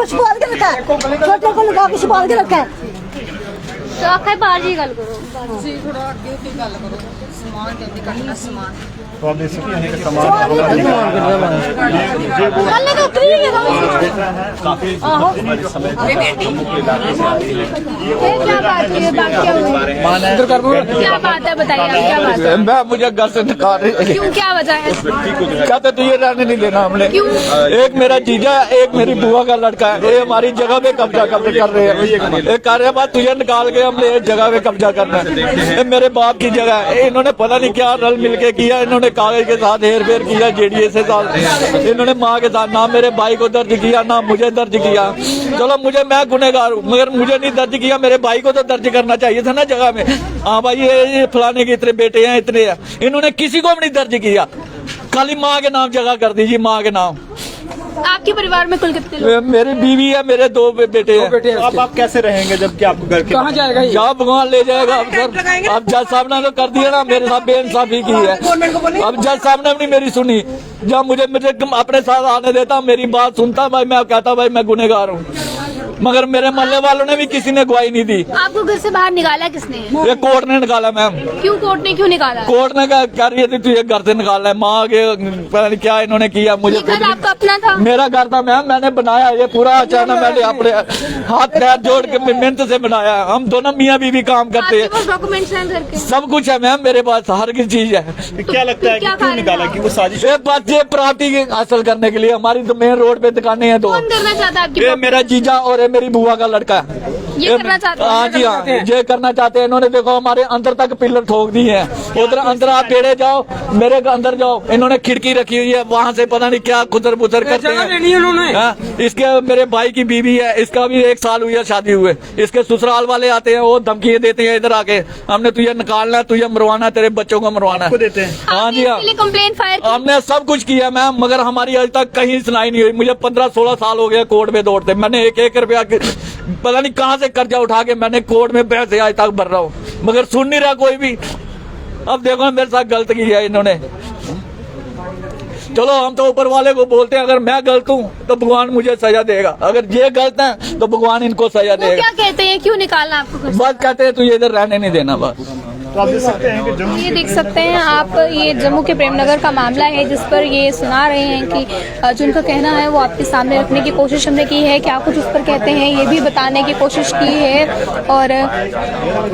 को छुपा के रखा है, छोटे को लगा के छुपा के रखा है। तो आखिर बाहर जी गल करो जी थोड़ा आगे होके गल करो समान कहते कटना समान तो आप देख सकते हैं कि सामान कल तो उतरी है काफी समय क्या बात है बाकी क्या बात है बताइए क्या बात है। मैं मुझे घर से निकाल रही है। क्यों क्या वजह है? कहते तुझे रहने नहीं देना हमने। एक मेरा जीजा है, एक मेरी बुआ का लड़का है, ये हमारी जगह पे कब्जा कर रहे हैं। एक कार्य बाद तुझे निकाल के हमने एक जगह पे कब्जा करना है। ये मेरे बाप की जगह है, इन्होंने पता नहीं क्या रल मिलके किया, इन्होंने कागज के साथ हेर फेर किया जेडीएस के साथ। इन्होंने माँ के साथ ना मेरे भाई को दर्ज किया ना मुझे दर्ज किया। चलो मुझे मैं गुनहगार हूँ मगर मुझे नहीं दर्ज किया, मेरे भाई को तो दर्ज करना चाहिए था ना जगह में। हाँ भाई ये फलाने के इतने बेटे हैं इतने हैं, इन्होंने किसी को भी नहीं दर्ज किया, खाली माँ के नाम जगह कर दीजिए माँ के नाम। आपके परिवार में कुल कितने लोग? मेरी बीवी है, मेरे दो बेटे हैं। आप कैसे रहेंगे जबकि आपको घर के कहाँ जाएगा ये? जहाँ भगवान ले जाएगा। अब सर अब जज साहब ने तो कर दिया ना, मेरे साथ बेइंसाफी की है। अब जज साहब ने भी मेरी सुनी, जब मुझे अपने साथ आने देता मेरी बात सुनता भाई, मैं कहता भाई मैं गुनहगार हूँ, मगर मेरे मोहल्ले वालों ने भी किसी ने गवाही नहीं दी। आपको घर से बाहर निकाला किसने? ये कोर्ट ने निकाला मैम। क्यों कोर्ट ने क्यों निकाला? कोर्ट ने कह रही थी तुझे घर से निकालना है, माँ के पता नहीं क्या इन्होंने किया। मुझे ये घर आपका अपना था? मेरा घर था मैम, मैंने बनाया ये पूरा अचानक, मैंने अपने हाथ पैर जोड़ के मेहनत से बनाया। हम दोनों मियाँ बीवी काम करते हैं, डॉक्यूमेंट्स हैं घर के? सब कुछ है मैम मेरे पास, हर किसी चीज है। क्या लगता है कि क्यों निकाला, कि वो साजिश? ये बस ये प्रॉपर्टी हासिल करने के लिए, हमारी तो मेन रोड पे दुकानें हैं। तो कौन करना चाहता है आपकी? ये मेरा जीजा और ये मेरी बुआ का लड़का है। ये करना चाहते हैं? हाँ जी हाँ, ये करना चाहते हैं। इन्होंने देखो हमारे अंदर तक पिलर ठोक दी है। उधर अंदर आप पेड़े जाओ, मेरे अंदर जाओ, इन्होंने खिड़की रखी हुई है, वहाँ से पता नहीं क्या खुदर बुदर करते हैं। इसके मेरे भाई की बीवी है, इसका भी 1 साल हुई है शादी हुए। इसके ससुराल वाले आते हैं, वो धमकी देते हैं इधर आके, हमने तुझे निकालना है, तुझे मरवाना है, तेरे बच्चों को मरवाना है। देते हैं। हाँ जी हाँ, कंप्लेंट फायर हमने सब कुछ किया मैम, मगर हमारी आज तक कहीं सुनाई नहीं हुई। मुझे 15-16 साल हो गया कोर्ट में दौड़ते, मैंने 1-1 रुपया पता नहीं कहाँ से कर्जा उठा के मैंने कोर्ट में पैसे आज तक भर रहा हूँ, मगर सुन नहीं रहा कोई भी। अब देखो मेरे साथ गलत किया इन्होंने। चलो हम तो ऊपर वाले को बोलते हैं, अगर मैं गलत हूँ तो भगवान मुझे सजा देगा, अगर ये गलत है तो भगवान इनको सजा देगा। क्या कहते हैं क्यों निकालना आपको घर से? बस कहते हैं तुझे इधर रहने नहीं देना बस। तो आप देख सकते हैं कि जम्मू ये देख सकते हैं आप, ये जम्मू के प्रेमनगर का मामला है जिस पर ये सुना रहे हैं कि जो उनका कहना है वो आपके सामने रखने की कोशिश हमने की है, क्या कुछ उस पर कहते हैं ये भी बताने की कोशिश की है। और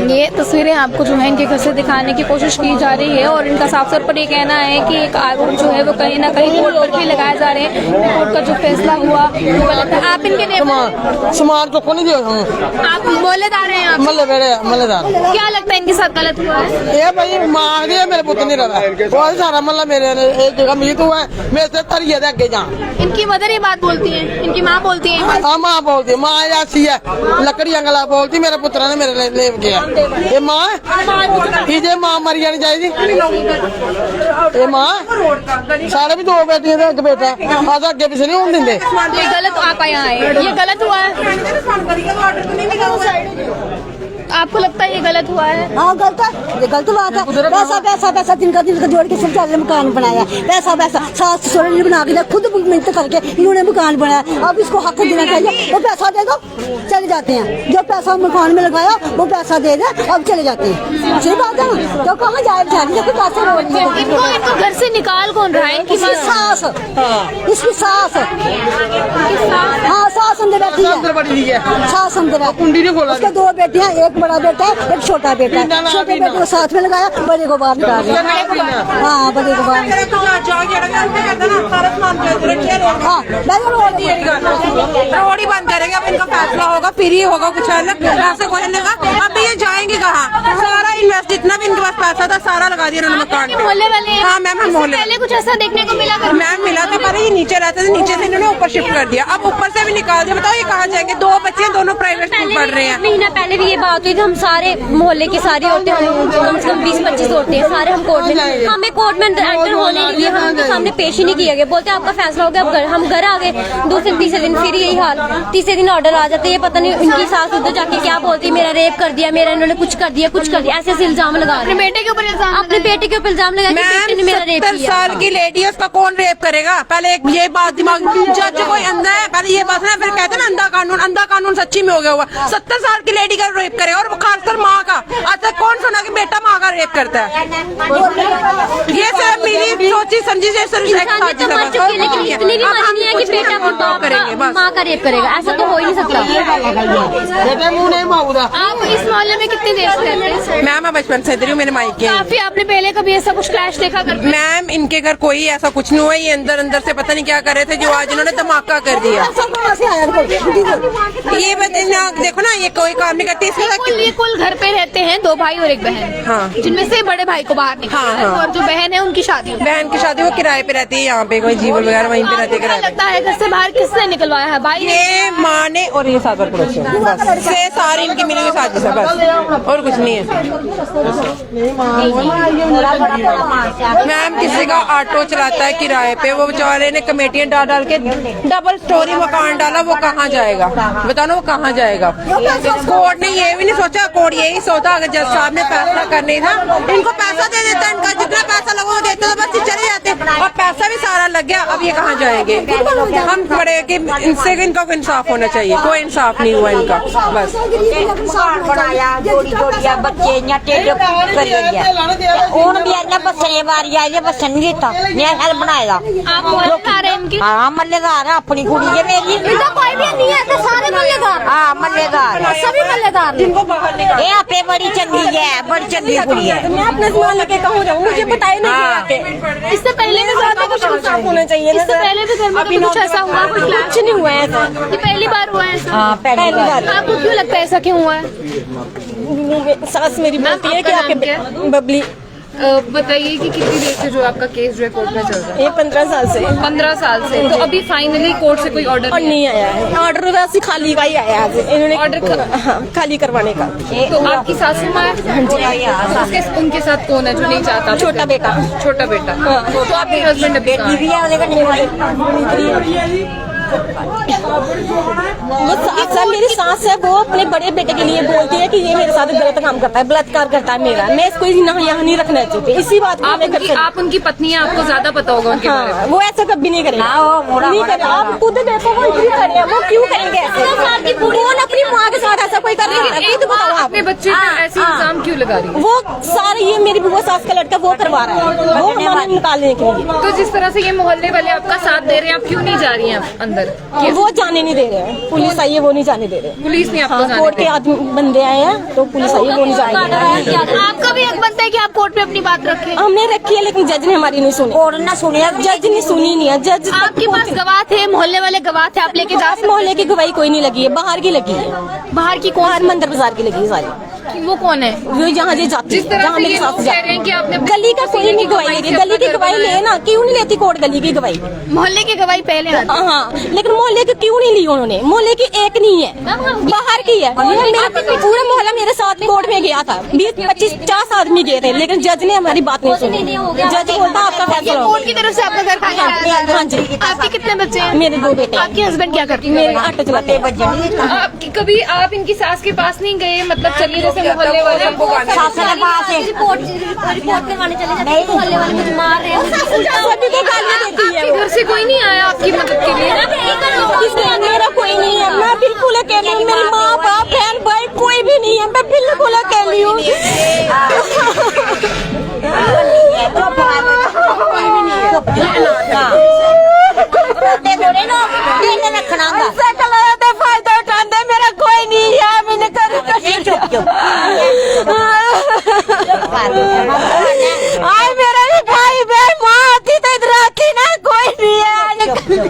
ये तस्वीरें आपको जो है इनके घर से दिखाने की कोशिश की जा रही है। और इनका साफ तौर पर ये कहना है कि एक आरोप जो है वो कहीं ना कहीं कोर्ट पर भी लगाए जा रहे हैं। कोर्ट का जो फैसला हुआ वो गलत है। आप इनके समान तो नहीं दिया, आप मोहल्लेदार हैं, आप मल्लेदार। क्या लगता है इनके साथ गलत हुआ है? ये भाई माँ दिया मेरे पुत्र नहीं रहा, बहुत सारा मल्ला मेरे एक जगह मीत हुआ है, मेरे से तरिए दे आगे जा। इनकी मदर ये बात बोलती है, इनकी माँ बोलती है? हाँ माँ बोलती है, माँ ऐसी है लकड़ी अंगला बोलती, मेरे पुत्र ने मेरे ले गया। ये माँ ये माँ मरी जानी चाहिए। ये माँ सारे भी 2 बेटियां थे, 1 बेटा, आज आगे पीछे नहीं होने देंगे। ये गलत आप यहाँ आए, ये गलत हुआ है? आपको लगता है ये गलत हुआ है? हाँ गलत है, ये गलत बात है। पैसा पैसा पैसा दिन का जोड़ के शौचालय मकान बनाया, पैसा पैसा सास ससुर ने बना के खुद मेहनत करके इन्होंने मकान बनाया। अब इसको हक देना चाहिए, वो पैसा दे दो चले जाते हैं, जो पैसा मकान में लगाया वो पैसा दे दे, अब चले जाते हैं। सही बात है ना, तो कहाँ जाए बेचारी, कोई पैसे रोड नहीं। इनको घर से निकाल कौन रहा है? इनकी सास, इसकी सास, हाँ सास अंदर बैठी है, सास अंदर बैठी, उसके 2 बेटियां, एक बड़ा बेटा है एक छोटा बेटा है। छोटे बेटे को साथ में लगाया, बड़े को बाहर निकाल दिया। हाँ बड़े को बाहर, हाँ रोड ही बंद करेंगे। अब इनका फैसला होगा फिर ही होगा कुछ अलग, पैसे कोई लेगा। अब ये जाएंगे कहाँ? सारा इन्वेस्ट जितना भी इनके पास पैसा था सारा लगा दिया उन्होंने मकान में। मोहल्ले वाले? हाँ मैम हम मोहल्ले पहले कुछ ऐसा देखने को मिला? मैम मिला था, पर ये नीचे रहते थे, नीचे से इन्होंने ऊपर शिफ्ट कर दिया, अब ऊपर से भी निकाल दिया। बताओ ये कहाँ जाएंगे? 2 बच्चे दोनों प्राइवेट स्कूल पढ़ रहे हैं। महीना पहले भी ये बात हुई थी, हम सारे मोहल्ले की सारी औरतें, कम से कम 20-25 औरतें हैं, सारे हम कोर्ट में, हमें कोर्ट में एंटर होने नहीं दिया, हम उनके सामने पेश ही नहीं किया गया। बोलते आपका फैसला हो गया, हम घर आ गए। 2-3 दिन फिर यही हाल, 3 दिन ऑर्डर आ जाते हैं। पता नहीं इनकी सास उधर जाके क्या बोलती, मेरा रेप कर दिया, मेरा इन्होंने कुछ कर दिया, ऐसे ऐसे इल्जाम लगा रहे अपने हैं। बेटे के ऊपर इल्जाम अपने बेटे के ऊपर इल्जाम लगा कि बेटे ने मेरा रेप 70 किया। साल की लेडी है, उसका कौन रेप करेगा? पहले एक ये बात दिमाग, जज कोई अंधा है, पहले ये बात ना, फिर कहते हैं ना अंधा कानून सच्ची में हो गया हुआ। 70 साल की लेडी का रेप करेगा, और खासकर माँ का। आज तक कौन सुना कि बेटा माँ का रेप करता है? ये सब मेरी सोची समझी से इंसान तो मर चुकी है, लेकिन इतनी भी मर नहीं है कि बेटा माँ का रेप करेगा। ऐसा तो हो ही नहीं सकता। बेटे मुंह नहीं माऊदा। आप इस मोहल्ले में कितनी देर से रहते हैं? मैम मैं बचपन से इधर हूँ, मेरे मायके हैं। काफी आपने पहले कभी ऐसा कुछ क्लैश देखा करते? मैम इनके घर कोई ऐसा कुछ नहीं हुआ, ये अंदर अंदर से पता नहीं क्या कर रहे थे, जो आज इन्होंने धमाका कर दिया। ये देखो ना, ये कोई काम नहीं करती। ये कुल घर पे रहते हैं 2 भाई और 1 बहन, हाँ। जिनमें से बड़े भाई को बाहर निकाला हाँ, है, हाँ। और जो बहन है उनकी शादी हुई। बहन की शादी वो किराए पे रहती है, यहाँ पे कोई जीवन वगैरह वहीं पे रहती है क्या किराए पे। लगता है घर से बाहर किसने निकलवाया है? भाई ने? ये माँ ने और ये सागर पड़ोसी बस से सारी इनकी मिली हुई साजिश है, बस और कुछ नहीं है। मैम किसी का ऑटो चलाता है किराए पे, वो बेचारे ने कमेटियां डाल डाल के डबल स्टोरी मकान डाला, वो कहाँ जाएगा? बताओ ना, वो कहाँ जाएगा? कोर्ट ने ये भी नहीं सोचा, कोर्ट यही सोचा अगर जज साहब ने फैसला करने था, इनको पैसा दे देता, इनका जितना पैसा लगा वो देते तो बस ये चले जाते, और पैसा भी सारा लग गया, अब ये कहाँ जाएंगे? हम बड़े कि इनसे इनका इंसाफ होना चाहिए, कोई इंसाफ नहीं हुआ इनका, बस। बनाया जोड़ी जोड़िया बच्चे इयां टेढ़े करिए हूं भी अगर बसने वारी आई बसन नहीं दिता मैं हल बनाया। आप मोहल्लेदार हैं इनकी? हाँ मल्लेदार है, अपनी कुड़ी है मेरी। इधर कोई भी नहीं है, तो सारे मल्लेदार। हाँ मल्लेदार है, सभी मल्लेदार हैं। ये आपे बड़ी चंगी है, बड़ी चंगी कुड़ी है। मैं अपने सामान लेके कहूँ जाऊँ, मुझे बताए नहीं। इससे पहले भी घर में कुछ इंसाफ होना चाहिए। इससे पहले भी घर में कभी कुछ ऐसा हुआ? कुछ नहीं हुआ है, ये पहली बार हुआ है ऐसा? हाँ पहली बार। आपको क्यों लगता है ऐसा क्यों हुआ है? सास मेरी बोलती है कि आपका नाम क्या आपके बबली, बताइए कि कितनी देर से जो आपका केस जो है कोर्ट में चल रहा है? ये 15 साल से 15 साल से। तो अभी फाइनली कोर्ट से कोई ऑर्डर और नहीं आया है। ऑर्डर वैसे खाली का ही आया है, इन्होंने ऑर्डर हाँ, खाली करवाने का। तो आपकी सासू माँ है? उनके साथ कौन है जो नहीं चाहता? छोटा बेटा। छोटा बेटा। तो आपके हस्बैंड अभी कहाँ है? वो अक्सर मेरी सास है, वो अपने बड़े बेटे के लिए बोलती है कि ये मेरे साथ गलत काम करता है, बलात्कार करता है मेरा, मैं इसको यहाँ नहीं रखना चाहती। इसी बात को आप उनकी पत्नी हैं, आपको ज्यादा पता होगा उनके बारे में। हाँ, वो ऐसा कभी नहीं करेगा, नहीं करेगा। आप खुद देखो वो क्यों करें, वो क्यों करेंगे ऐसे? कौन अपनी माँ के साथ ऐसा कोई कर रही है? एक बार अपने बच्चे पे ऐसे इल्जाम क्यों लगा रही है? वो सारे ये मेरी बुआ सास का लड़का वो करवा रहा है, वो हमारे निकालने के लिए। तो जिस तरह से ये मोहल्ले वाले आपका साथ दे रहे हैं, आप क्यों नहीं जा रही हैं अंदर? वो जाने नहीं दे रहे हैं, पुलिस आई है वो नहीं जाने दे रहे। पुलिस ने आपको जाने कोर्ट के आदमी बंदे आए हैं तो पुलिस आई है वो नहीं जाने दे रहे। आपका भी हक बनता है कि आप कोर्ट में अपनी बात रखें। हमने रखी है लेकिन जज ने हमारी नहीं सुनी, और ना सुनिया जज ने सुनी नहीं है। जज आपके पास गवाह थे, मोहल्ले वाले गवाह थे, आप लेके जा सकते? मोहल्ले की गवाही कोई नहीं लगी है, बाहर की लगी है, बाहर की बाहर मंदिर बाजार की लगी है सारी। वो कौन है? वो यहाँ जे जाती जिस तरह जहाँ से मेरे ये साथ लोग कह रहे हैं कि आपने गली का कोई नहीं गवाही ले रही, गली की गवाही ले ना, क्यों नहीं लेती कोर्ट गली की गवाही? मोहल्ले की गवाही पहले आती है। हाँ, लेकिन मोहल्ले की क्यों नहीं ली उन्होंने? मोहल्ले की एक नहीं है, बाहर की है। मेरा पूरा मोहल्ला मेरे साथ कोर्ट में गया था, 20-25-50 आदमी गए थे, लेकिन जज ने हमारी बात नहीं सुनी। जज बोलता आपका फैसला होगा। कोर्ट की तरफ से आपका घर खाली है? हाँ जी। आपके कितने बच्चे हैं? मेरे 2 बेटे। आपके हस्बैंड क्या करते हैं? मेरे ऑटो चलाते हैं। आपकी कभी आप इनकी सास के पास नहीं गए? मतलब चलिए जैसे मोहल्ले वाले रिपोर्ट करवाने चले जाते हैं, मोहल्ले वाले मुझे मार रहे हैं। सभी को गालियाँ देती है आपके वो। घर से कोई नहीं आया आपकी मदद के लिए? मेरा कोई नहीं है, मैं बिल्कुल अकेली हूँ, मेरी माँ बाप बहन भाई कोई भी नहीं है, मैं बिल्कुल अकेली हूँ। फायदा उठाते मेरा कोई नहीं है, मैंने आए मेरा भी भाई बहन माँ आती तो इधर आती ना, कोई नहीं है बिल्कुल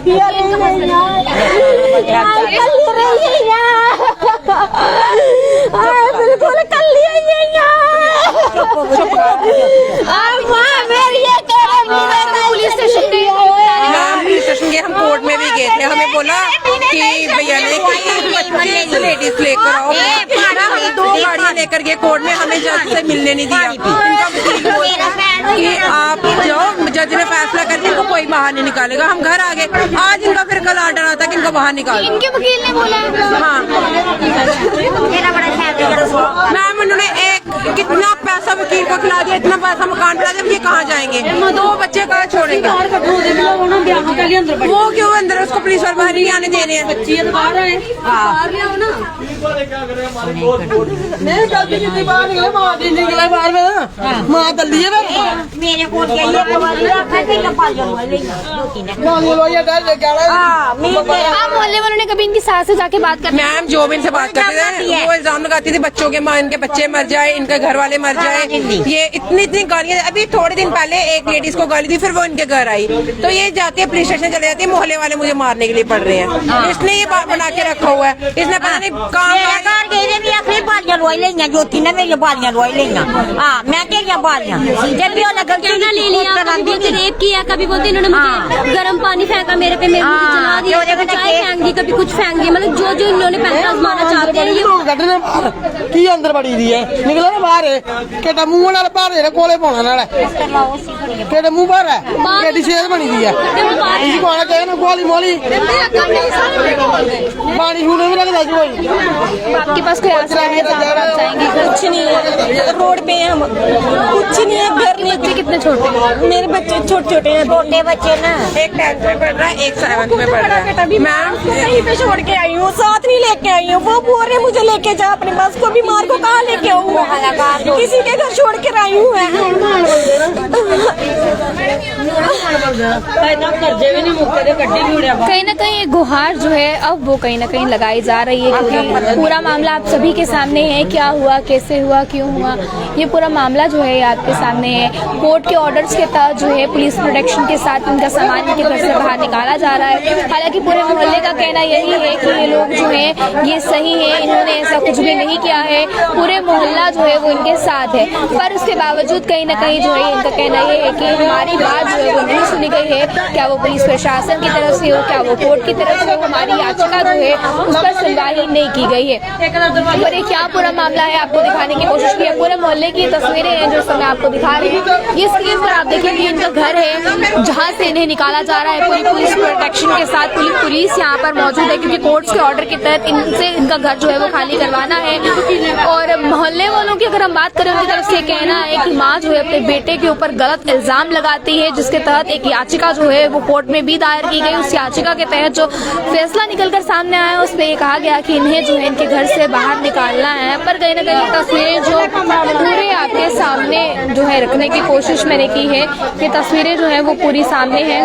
कल पुलिस स्टेशन पुलिस स्टेशन गए, हम कोर्ट में भी गए थे, हमें बोला कि भैया ने 25 लेडीज लेकर आओ। हम 2 गाड़ियाँ लेकर गए कोर्ट में, हमें जज से मिलने नहीं दिया। इनका वकील बोलता कि आप जाओ, जज ने फैसला करके इनको कोई बाहर नहीं निकालेगा। हम घर आ गए, आज इनका फिर कल ऑर्डर आता कि इनको बाहर निकालो। इनके वकील ने बोला है? हाँ मैम, उन्होंने कितना पैसा वकील को खिला दिया, इतना पैसा मकान बना दिया, ये कहाँ जाएंगे? 2 बच्चे कहाँ छोड़ेंगे? वो क्यों अंदर, उसको पुलिस वाले बाहर नहीं आने दे रहे हैं? नहीं गलती की बाहर निकले, माँ दी निकले बाहर में, माँ दल्ली है मेरे को आप मोहल्ले वालों ने कभी इनकी सास से जाके बात कर? मैम जो भी इनसे बात करते थे वो इल्जाम लगाती थी बच्चों के, माँ इनके बच्चे मर जाए, इनके घर वाले मर जाए, ये इतनी गालियां। अभी थोड़े दिन पहले एक लेडीज को गाली दी, फिर वो इनके घर आई, तो ये जाती है पुलिस स्टेशन चले जाती है, मोहल्ले वाले मुझे मारने के लिए पड़ रहे हैं। इसने ये बात बना के रखा हुआ है, इसने पता नहीं बालियां लुआई लेंगे, ज्योति ने मेरी बालियां लुआई लेंगे। हाँ मैं तेरिया बालियां जब भी कहना ले लिया, कभी बोलते रेप किया, कभी बोलते इन्होंने मुझे गर्म पानी फेंका मेरे पे, मेरे मुझे जला दिया, कभी चाय फेंक दी, कभी कुछ फेंक दिया, मतलब जो जो इन्होंने पैसा आजमाना चाहते हैं ये की अंदर बड़ी दी है, निकलो ना बाहर, केटा मुंह नाल बाहर कोले पाना नाल केटे मुंह बाहर है, केटी सेहत बनी दी है, इसी को आना चाहिए ना गोली मोली पानी छूने में लगता कोई। आपके पास कोई आसरा है जहाँ आप जाएंगे? कुछ नहीं है, रोड पे हैं हम, कुछ नहीं है, घर नहीं। बच्चे कितने छोटे हैं? मेरे बच्चे छोटे छोटे हैं, छोटे बच्चे ना, एक 10th में पढ़ रहा है, एक 7th में पढ़ रहा है। मैम कहीं पे छोड़ के आई हूँ, साथ नहीं लेके आई हूँ, वो बोल रहे मुझे लेके जा अपने पास, को बीमार को कहाँ लेके आऊँ, किसी के घर छोड़ के आई हूँ मैं। कहीं ना कहीं एक गुहार जो है अब वो कहीं ना कहीं लगाई जा रही है, क्योंकि पूरा मामला आप सभी के सामने है, क्या हुआ, कैसे हुआ, क्यों हुआ, ये पूरा मामला जो है आपके सामने है। कोर्ट के ऑर्डर्स के तहत जो है पुलिस प्रोटेक्शन के साथ इनका सामान इनके घर से बाहर निकाला जा रहा है। हालांकि पूरे मोहल्ले का कहना यही है कि ये लोग जो है ये सही है, इन्होंने ऐसा कुछ भी नहीं किया है, पूरे मोहल्ला जो है वो इनके साथ है, पर उसके बावजूद कहीं ना कहीं जो है इनका कहना ये है कि हमारी बात जो है वो नहीं सुनी गई है। क्या वो पुलिस प्रशासन की तरफ से हो, क्या वो कोर्ट की तरफ से हो, हमारी याचिका जो है उस पर सुनवाई नहीं की गई है। और ये क्या पूरा मामला है आपको दिखाने की कोशिश की है, पूरे मोहल्ले की तस्वीरें हैं जो समय आपको दिखा रही है। ये स्क्रीन पर आप देखिए कि इनका घर है जहाँ से इन्हें निकाला जा रहा है, पूरी पुलिस प्रोटेक्शन के साथ पुलिस यहाँ पर मौजूद है, क्योंकि कोर्ट्स के ऑर्डर के तहत इनसे इनका घर जो है वो खाली करवाना है। और मोहल्ले वालों की अगर हम बात करें, उनकी तरफ से कहना है कि माँ जो है अपने बेटे के ऊपर गलत इल्जाम लगाती है, जिसके तहत एक याचिका जो है वो कोर्ट में भी दायर की गई। उस याचिका के तहत जो फैसला निकलकर सामने आया उसमें ये कहा गया कि इन्हें जो है इनके घर से बाहर निकालना है। पर कहीं ना कहीं तस्वीरें जो पूरे आपके सामने जो है रखने की कोशिश मैंने की है, ये तस्वीरें जो है वो पूरी सामने है,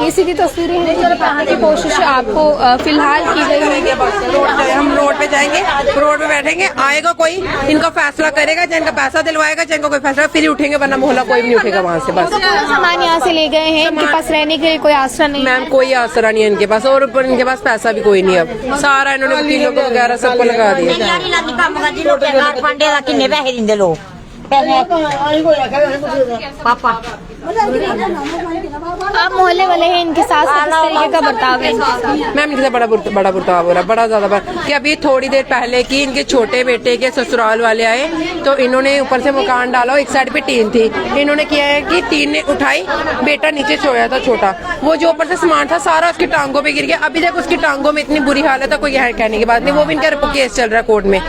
ये सीधी तस्वीरें हैं जो दिखाने की कोशिश आपको फिलहाल की गई है। हम रोड पे जाएंगे, रोड पे बैठेंगे, आएगा कोई इनका फैसला करेगा, जिनका पैसा दिलवाएगा, जिनका कोई फैसला, फिर उठेंगे, वरना मोहल्ला कोई भी नहीं उठेगा वहाँ से। बस सामान यहाँ से ले गए हैं, इनके पास रहने के लिए कोई आसरा नहीं? मैम कोई आसरा नहीं है इनके पास, और ऊपर इनके पास पैसा भी कोई नहीं है। अब सारा इन्होंने वकीलों को वगैरह सबको लगा दिया। पांडे का किन्ने पैसे दिंदे लोग पापा। आप मोहल्ले वाले हैं, इनके साथ किस तरीके का बर्ताव है? मैम इनके साथ बड़ा बर्ताव हो रहा है, बड़ा ज्यादा। कि अभी थोड़ी देर पहले की इनके छोटे बेटे के ससुराल वाले आए, तो इन्होंने ऊपर से मकान डाला, एक साइड पे टीन थी, इन्होंने किया है कि टीन ने उठाई, बेटा नीचे सोया था छोटा, वो जो ऊपर से सामान था सारा उसकी टांगों पे गिर गया। अभी तक उसकी टांगों में इतनी बुरी हालत है, कोई कहने की बात नहीं। वो भी इनका केस चल रहा है कोर्ट में।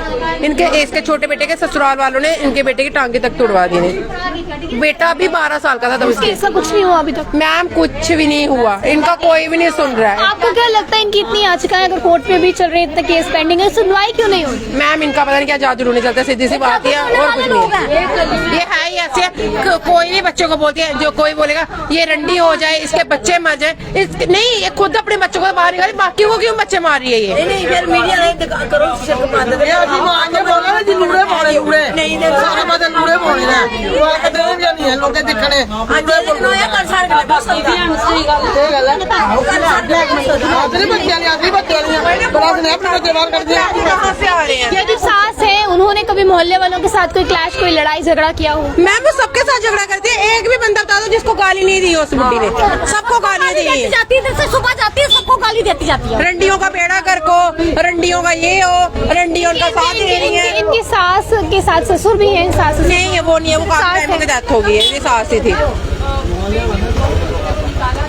इसके छोटे बेटे के ससुराल वालों ने इनके बेटे की टांगे तक तोड़वा दी। बेटा अभी 12 साल का था तब ऐसा कुछ नहीं हुआ अभी तक? मैम कुछ भी नहीं हुआ, इनका कोई भी नहीं सुन रहा है। आपको क्या लगता है इनकी इतनी याचिकाएं अगर कोर्ट में भी चल रही है, इतना केस पेंडिंग है, सुनवाई क्यों नहीं होती? मैम इनका पता नहीं क्या जादू नहीं चलता, सीधी सी बात है, और कुछ नहीं। ये है ही ऐसे, कोई भी बच्चों को बोलती है, जो कोई बोलेगा ये रंडी हो जाए, इसके बच्चे मर जाए, नहीं, ये खुद अपने बच्चों को बाहर निकाले, बाकी को क्यों बच्चे मार रही है ये? ये जो सास है, उन्होंने कभी मोहल्ले वालों के साथ कोई क्लैश, कोई लड़ाई झगड़ा किया हो? मैम वो सबके साथ झगड़ा करती है, एक भी बंदा बता दो जिसको गाली नहीं दी उस बुढ़ी ने, सबको गाली दी जाती है, सुबह जाती है, सबको गाली देती जाती है। रंडियों का बेड़ा कर को, रंडियों का ये हो, रंडियों का साथ दे रही है। इनकी सास के साथ ससुर भी है? सास नहीं है, वो नहीं है, वो काफी टाइम की डेथ हो गई है, ये सास ही थी।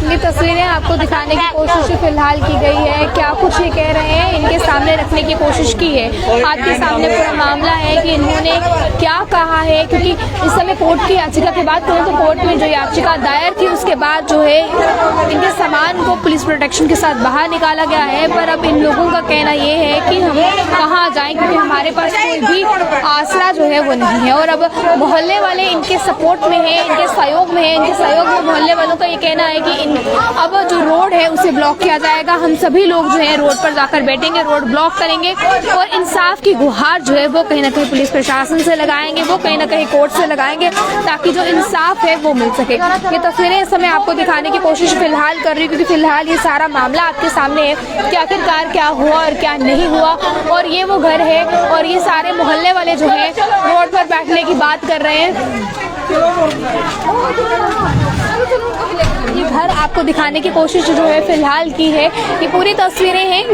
ये तस्वीरें आपको दिखाने की कोशिश फिलहाल की गई है। क्या कुछ ये कह रहे हैं, इनके के सामने रखने की कोशिश की है। आपके सामने पूरा मामला है कि इन्होंने क्या कहा है, क्योंकि इस समय कोर्ट की याचिका के बाद तो कोर्ट में जो याचिका दायर थी उसके बाद जो है इनके सामान को पुलिस प्रोटेक्शन के साथ बाहर निकाला गया है। पर अब इन लोगों का कहना ये है कि हम कहाँ जाएं, क्योंकि हमारे पास कोई भी आसरा जो है वो नहीं है। और अब मोहल्ले वाले इनके सपोर्ट में है, इनके सहयोग में है। इनके सहयोग में मोहल्ले वालों का ये कहना है कि अब जो रोड है उसे ब्लॉक किया जाएगा। हम सभी लोग जो है रोड पर जाकर बैठेंगे, रोड ब्लॉक करेंगे और इंसाफ की गुहार जो है वो कहीं ना कहीं पुलिस प्रशासन से लगाएंगे, वो कहीं ना कहीं कोर्ट से लगाएंगे, ताकि जो इंसाफ है वो मिल सके। ये तस्वीरें इस समय आपको दिखाने की कोशिश फिलहाल कर रही हूँ, क्योंकि फिलहाल ये सारा मामला आपके सामने है कि आखिरकार क्या हुआ और क्या नहीं हुआ। और ये वो घर है और ये सारे मोहल्ले वाले जो है रोड पर बैठने की बात कर रहे हैं। ये घर आपको दिखाने की कोशिश जो है फिलहाल की है। ये पूरी तस्वीरें हैं।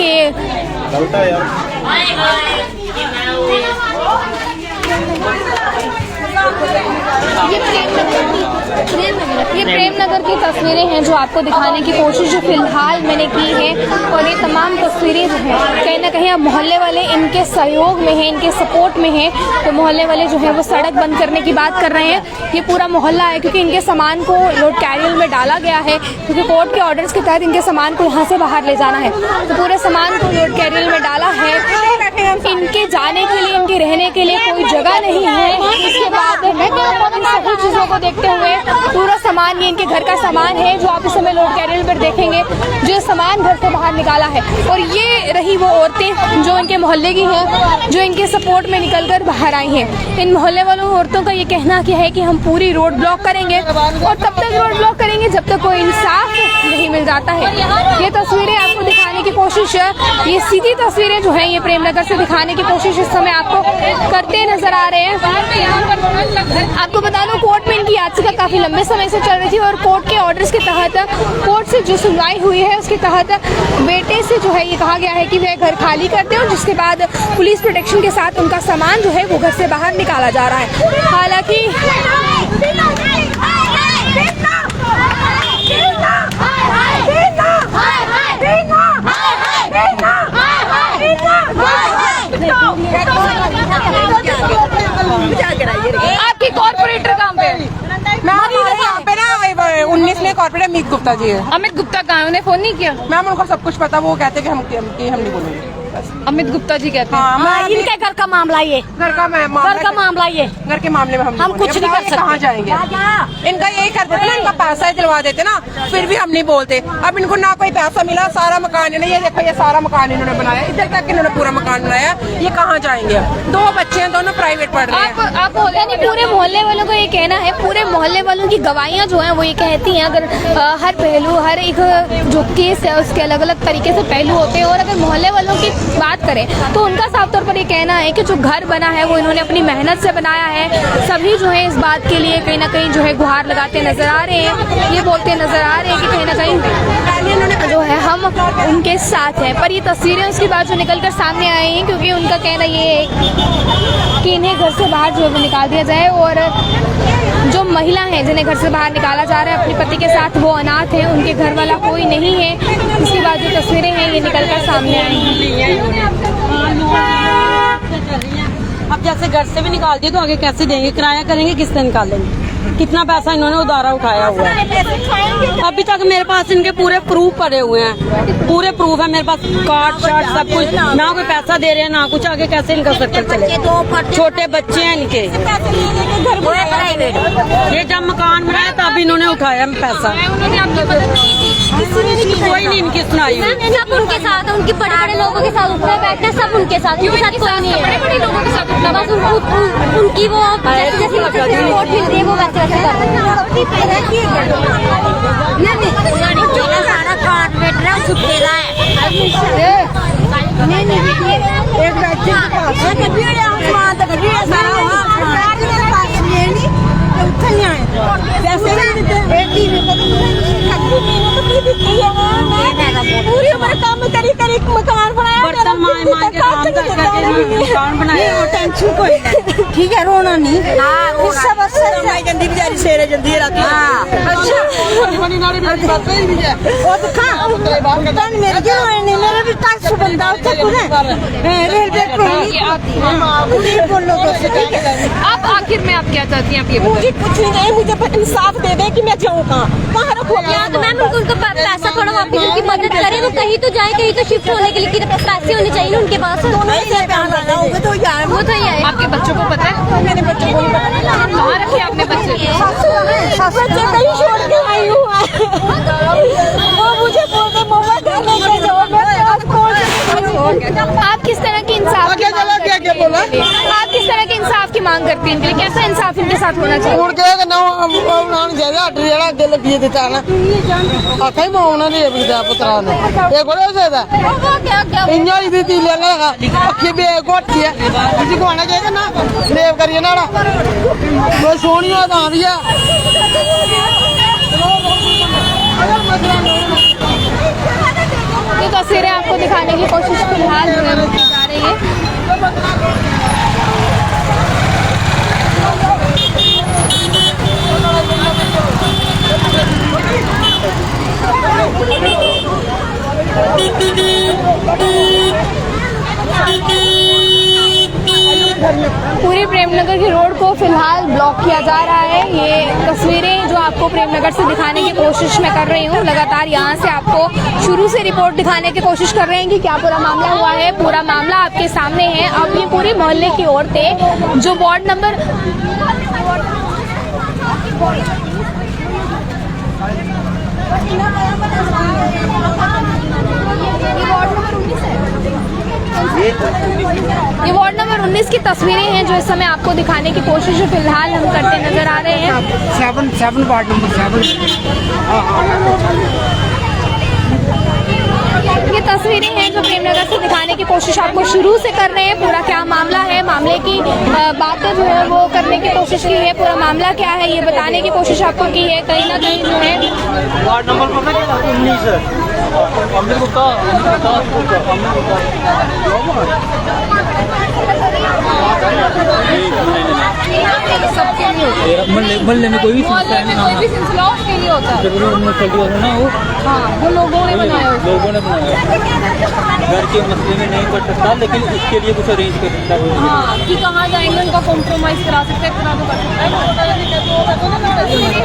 ये प्रेमनगर की तस्वीरें हैं जो आपको दिखाने की कोशिश जो फिलहाल मैंने की है। और ये तमाम तस्वीरें जो हैं कहीं ना कहीं अब मोहल्ले वाले इनके सहयोग में हैं, इनके सपोर्ट में हैं। तो मोहल्ले वाले जो है वो सड़क बंद करने की बात कर रहे हैं। ये पूरा मोहल्ला है, क्योंकि इनके सामान को लोड कैरियर में डाला गया है, क्योंकि कोर्ट के ऑर्डर्स के तहत इनके सामान को यहाँ से बाहर ले जाना है। तो पूरे सामान को लोड कैरियर में डाला है। इनके जाने के लिए, इनके रहने के लिए कोई जगह नहीं है। इसके बाद सभी चीजों को देखते हुए पूरा सामान, ये इनके घर का सामान है जो आप इस समय लोड कैरियर पर देखेंगे, जो सामान घर से बाहर निकाला है। और ये रही वो औरतें जो इनके मोहल्ले की हैं, जो इनके सपोर्ट में निकलकर बाहर आई हैं। इन मोहल्ले वालों औरतों का ये कहना क्या है कि हम पूरी रोड ब्लॉक करेंगे और तब तक रोड ब्लॉक करेंगे जब तक कोई इंसाफ नहीं मिल जाता है। ये तस्वीरें आपको दिखाने की कोशिश है, ये सीधी तस्वीरें जो है ये प्रेमनगर से दिखाने की कोशिश इस समय आपको करते नजर आ रहे हैं। आपको बता दूं कोर्ट में इनकी याचिका काफी लंबे समय से चल रही थी और कोर्ट के ऑर्डर्स के तहत, कोर्ट से जो सुनवाई हुई है उसके तहत बेटे से जो है ये कहा गया है कि वह घर खाली कर दे, और जिसके बाद पुलिस प्रोटेक्शन के साथ उनका सामान जो है वो घर से बाहर निकाला जा रहा है। हालांकि आपकी कॉर्पोरेटर काम पे मैम यहाँ पे ना 19 में कॉर्पोरेटर अमित गुप्ता जी है। अमित गुप्ता कहाँ है? उन्हें फोन नहीं किया? मैम उनको सब कुछ पता, वो कहते कि हम नहीं बोलेंगे। अमित गुप्ता जी कहते हैं। हाँ, इनके घर का मामला ये, घर का मामला ये, घर के मामले में हम कुछ नहीं कर सकते। कहाँ जाएंगे? इनका यही करते थे ना, इनका पैसा ही दिलवा देते ना, फिर भी हम नहीं बोलते। अब इनको ना कोई पैसा मिला, सारा मकान इन्होंने, ये देखो ये सारा मकान इन्होंने बनाया, इधर तक इन्होंने पूरा मकान बनाया। ये कहाँ जाएंगे? अब 2 बच्चे हैं, दोनों प्राइवेट पढ़ रहे हैं। आप पूरे मोहल्ले वालों को ये कहना है, पूरे मोहल्ले वालों की गवाहियां जो हैं वो ये कहती हैं, अगर हर पहलू, हर एक जो केस है उसके अलग अलग तरीके से पहलू होते हैं। और अगर मोहल्ले वालों की बात करें तो उनका साफ तौर पर ये कहना है कि जो घर बना है वो इन्होंने अपनी मेहनत से बनाया है। सभी जो है इस बात के लिए कहीं ना कहीं जो है गुहार लगाते नजर आ रहे हैं, ये बोलते नजर आ रहे हैं कि कहीं ना कहीं जो है हम उनके साथ हैं। पर ये तस्वीरें उसके बाद जो निकल कर सामने आई हैं, क्योंकि उनका कहना ये है कि इन्हें घर से बाहर जो है वो निकाल दिया जाए। और जो महिला हैं जिन्हें घर से बाहर निकाला जा रहा है अपने पति के साथ, वो अनाथ हैं, उनके घर वाला कोई नहीं है। इसके बाद जो तस्वीरें हैं ये निकल कर सामने आई हैं। अब जैसे घर से भी निकाल दिए तो आगे कैसे देंगे? किराया करेंगे, किससे निकालेंगे? कितना पैसा इन्होंने उधारा उठाया हुआ है। अभी तक मेरे पास इनके पूरे प्रूफ पड़े हुए हैं, पूरे प्रूफ है मेरे पास, कार्ड शार्ट सब कुछ। ना कोई पैसा दे रहे हैं ना कुछ, आगे कैसे इनका सर्कल चले? छोटे बच्चे हैं इनके। ये जब मकान बनाया तब इन्होंने उठाया पैसा, कोई नहीं इनकी सुनाई। सब उनके साथ, उनके बड़े बड़े लोगों के साथ उठना बैठना सब उनके साथ, इनके साथ कोई नहीं है। बड़े बड़े लोगों के साथ उठना, बस उनकी वो जैसे सपोर्ट मिल रही है वो वैसे वैसे कर रहे हैं। सारा कॉर्पोरेटर है, छुट्टेला है। एक बच्चे पूरी उम्र काम करी मकान बनाया, बर्तन मार के काम करके मकान बनाया। टेंशन कोई नहीं, ठीक है, रोना नहीं। जल्दी बेचारी शेरे जल्दी राती। मेरे भी टैक्स बंदा उससे रेलवे बोलो आप आखिर में आप क्या चाहती हैं? आप ये मुझे कुछ नहीं चाहिए, मुझे इंसाफ दे दे कि मैं जाऊँ कहाँ रखूँ। या तो मैम उनको पैसा थोड़ा वापस उनकी मदद करें, वो कहीं तो जाए, कहीं तो शिफ्ट होने के लिए पैसे होने चाहिए उनके पास। तो यार वो तो ही है। आपके बच्चों को पता है? मेरे बच्चों को कहाँ रखे आपने बच्चे? बच्चे कहीं छोड़ के आई हूँ। वो मुझे बोलते मोबाइल लेके जाओ, आप किस तरह की इंसाफ की मांग करती हैं? आप किस तरह के इंसाफ की मांग करती हैं इनके लिए? कैसा इंसाफ इनके साथ होना चाहिए? ਹੁਣ ਕੇ ਨਾ ਬਣਾਉਣ ਚਾਹੀਦਾ ਅੱਡ ਜਿਹੜਾ ਅੱਗੇ ਲੱਗੀ ਦਿੱਤਾ ਨਾ ਆਖਾਂ ਹੀ ਮਾਉਣਾ ਨੇ ਬਿਦਾ ਪੁੱਤਰਾਂ ਨੇ ਇਹ ਕੋਲੇ ਹੋ ਸਕਦਾ ਇੰਨਾ ਹੀ ਦਿੱਤੀ ਲੈਣਾ ਅੱਖੀ ਬੇ ਕੋਠੀ ਹੈ ਜੀ ਕੋ ਆਣਾ ਚਾਹੀਦਾ ਨਾ ਲੇਵ ਕਰੀਏ ਨਾਲ ਉਹ ਸੋਹਣੀ ਆ ਤਾਂ ਵੀ ਆ ये तस्वीरें आपको दिखाने की कोशिश फिलहाल जो है वो की जा रही है। पूरी प्रेमनगर की रोड को फिलहाल ब्लॉक किया जा रहा है। ये तस्वीरें जो आपको प्रेमनगर से दिखाने की कोशिश मैं कर रही हूँ, लगातार यहाँ से आपको शुरू से रिपोर्ट दिखाने की कोशिश कर रहे हैं कि क्या पूरा मामला हुआ है। पूरा मामला आपके सामने है। अब ये पूरे मोहल्ले की औरतें जो वार्ड नंबर ये वार्ड नंबर 19 की तस्वीरें हैं जो इस समय आपको दिखाने की कोशिश फिलहाल हम करते नजर आ रहे हैं। 7 वार्ड नंबर 7 ये तस्वीरें हैं जो प्रेमनगर से दिखाने की कोशिश आपको शुरू से कर रहे हैं। पूरा क्या मामला है, मामले की बातें जो है वो करने की कोशिश की है। पूरा मामला क्या है ये बताने की कोशिश आपको की है। कहीं ना कहीं जो है वार्ड नंबर 19 है। मल्ले में कोई भी कोई भी सिलसिला उसके लिए होता है ना वो हाँ, वो लोगों ने बनाया लोगों ने बनाया घर के मसले में नहीं कर सकता, लेकिन उसके लिए कुछ अरेंज कर सकता है। हाँ कि कहाँ जाएंगे उनका कॉम्प्रोमाइज करा सकते हैं, करा तो कर सकते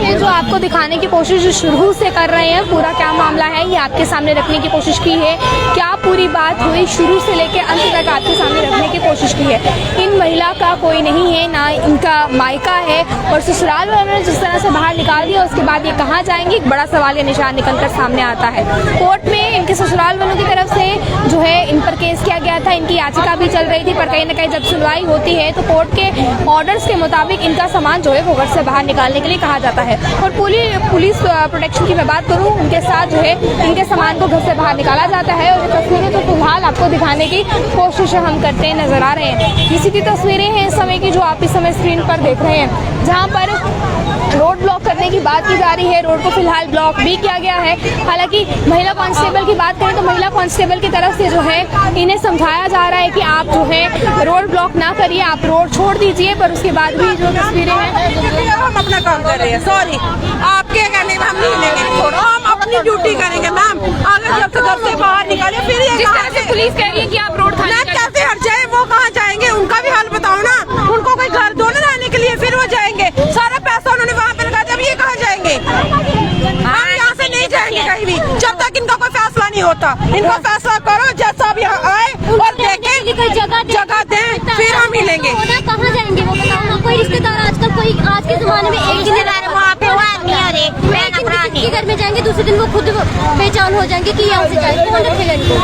हैं। जो आपको दिखाने की कोशिश शुरू से कर रहे हैं, पूरा क्या मामला है ये आपके सामने रखने की कोशिश की है। क्या पूरी बात हुई शुरू से लेके अंत तक आपके सामने रखने की कोशिश की है। इन महिला का कोई नहीं है, ना इनका मायका है, और ससुराल वालों ने जिस तरह से बाहर निकाल दिया उसके बाद ये कहाँ जाएंगे, एक बड़ा सवाल या निशान निकल कर सामने आता है। कोर्ट में इनके ससुराल वालों की तरफ से जो है इन पर केस किया गया था, इनकी याचिका भी चल रही थी, पर कहीं ना कहीं जब सुनवाई होती है तो कोर्ट के ऑर्डर्स के मुताबिक इनका सामान जो है वो घर से बाहर निकालने के लिए कहा जाता है। और पुलिस प्रोटेक्शन की मैं बात करूँ, उनके साथ जो है इनके सामान को घर से बाहर निकाला जाता है। और ये तस्वीरें तो फिलहाल आपको दिखाने की कोशिश हम करते नजर आ रहे हैं। इसी की तस्वीरें हैं इस समय की जो आप इस समय स्क्रीन पर देख रहे हैं, जहाँ पर रोड ब्लॉक करने की बात की जा रही है। रोड को फिलहाल ब्लॉक भी किया गया है। हालांकि महिला कांस्टेबल की बात करें तो महिला कांस्टेबल की तरफ से जो है इन्हें समझाया जा रहा है कि आप जो है रोड ब्लॉक ना करिए, आप रोड छोड़ दीजिए। पर उसके बाद भी जो तस्वीरें हैं, हम अपना काम कर रहे हैं। सॉरी, आपके कहने में हम नहीं लेंगे, छोड़ो, हम अपनी ड्यूटी करेंगे मैम। अगर जब घर से बाहर निकाले फिर ये जिस तरह से पुलिस कह रही है कि आप रोड खाली करिए। कैसे हट जाए, वो कहाँ जाएंगे, उनका भी हाल बताओ ना। उनको कोई घर दो ना रहने के लिए, फिर वो जाएंगे। सारा पैसा उन्होंने वहाँ पे लगा दिया, अब ये कहाँ जाएंगे। हम यहाँ से नहीं जाएंगे कहीं भी जब तक इनका कोई फैसला नहीं होता। इनका फैसला करो, जैसा अब यहाँ आए और देखें, जगह दें, फिर हम मिलेंगे। कहाँ जाएंगे वो बताओ ना। कोई रिश्तेदार आजकल कोई आज के जमाने में एक दिन के घर में जाएंगे, दूसरे दिन वो खुद पहचान हो जाएंगे कि यहाँ से जाएंगे, कौन रखेगा इनको।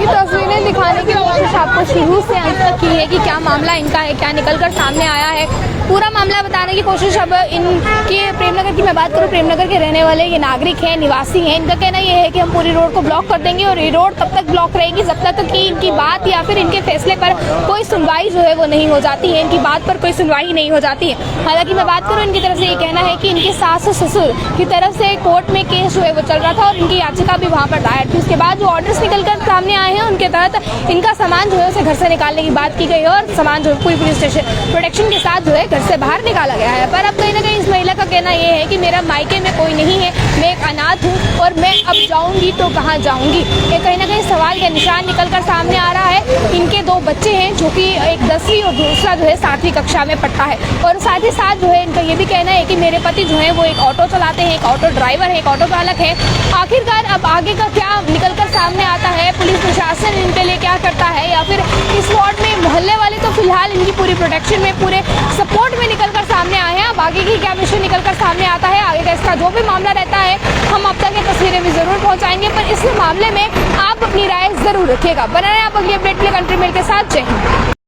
ये तस्वीरें दिखाने की कोशिश आपको शुरू से अंत तक की है कि क्या मामला इनका है, क्या निकलकर सामने आया है। पूरा मामला बताने की कोशिश अब इनके प्रेमनगर की मैं बात करूँ, प्रेमनगर के रहने वाले ये नागरिक हैं, निवासी हैं। इनका कहना ये है कि हम पूरी रोड को ब्लॉक कर देंगे और ये रोड तब तक ब्लॉक रहेगी जब तक कि इनकी बात या फिर इनके फैसले पर कोई सुनवाई जो है वो नहीं हो जाती है, इनकी बात पर कोई सुनवाई नहीं हो जाती है। हालांकि मैं बात करूँ इनकी तरफ से ये कहना है कि इनके सास ससुर की तरफ से कोर्ट में केस जो है वो चल रहा था और इनकी याचिका भी वहाँ पर दायर थी। उसके बाद जो ऑर्डर्स निकल कर सामने आए हैं उनके तहत इनका सामान जो है उसे घर से निकालने की बात बात की गई है और सामान जो पूरी पुलिस स्टेशन प्रोटेक्शन के साथ जो है घर से बाहर निकाला गया है। पर अब कहीं ना कहीं इस महिला का कहना ये है कि मेरा मायके में कोई नहीं है, मैं एक अनाथ हूँ और मैं अब जाऊंगी तो कहाँ जाऊंगी। ये कहीं ना कहीं सवाल का निशान निकल कर सामने आ रहा है। इनके 2 बच्चे हैं जो कि एक 10वीं और दूसरा जो है 7वीं कक्षा में पढ़ता है और साथ ही साथ जो है इनका ये भी कहना है कि मेरे पति जो है वो एक ऑटो चलाते हैं, एक ऑटो ड्राइवर है, एक ऑटो चालक है। आखिरकार अब आगे का क्या निकल कर सामने आता है, पुलिस प्रशासन इनके लिए क्या करता है या फिर इस वार्ड में मोहल्ले वाले तो फिलहाल इनकी पूरी प्रोटेक्शन में पूरे सपोर्ट में निकल कर सामने आए हैं। अब आगे की क्या विषय निकल कर सामने आता है, आगे का इसका जो भी मामला रहता है हम अब तक ये तस्वीरें भी जरूर पहुंचाएंगे। पर इस मामले में आप अपनी राय जरूर रखिएगा। बना रहे आप अगली अपडेट के लिए कंट्री मेल के साथ। जय हिंद।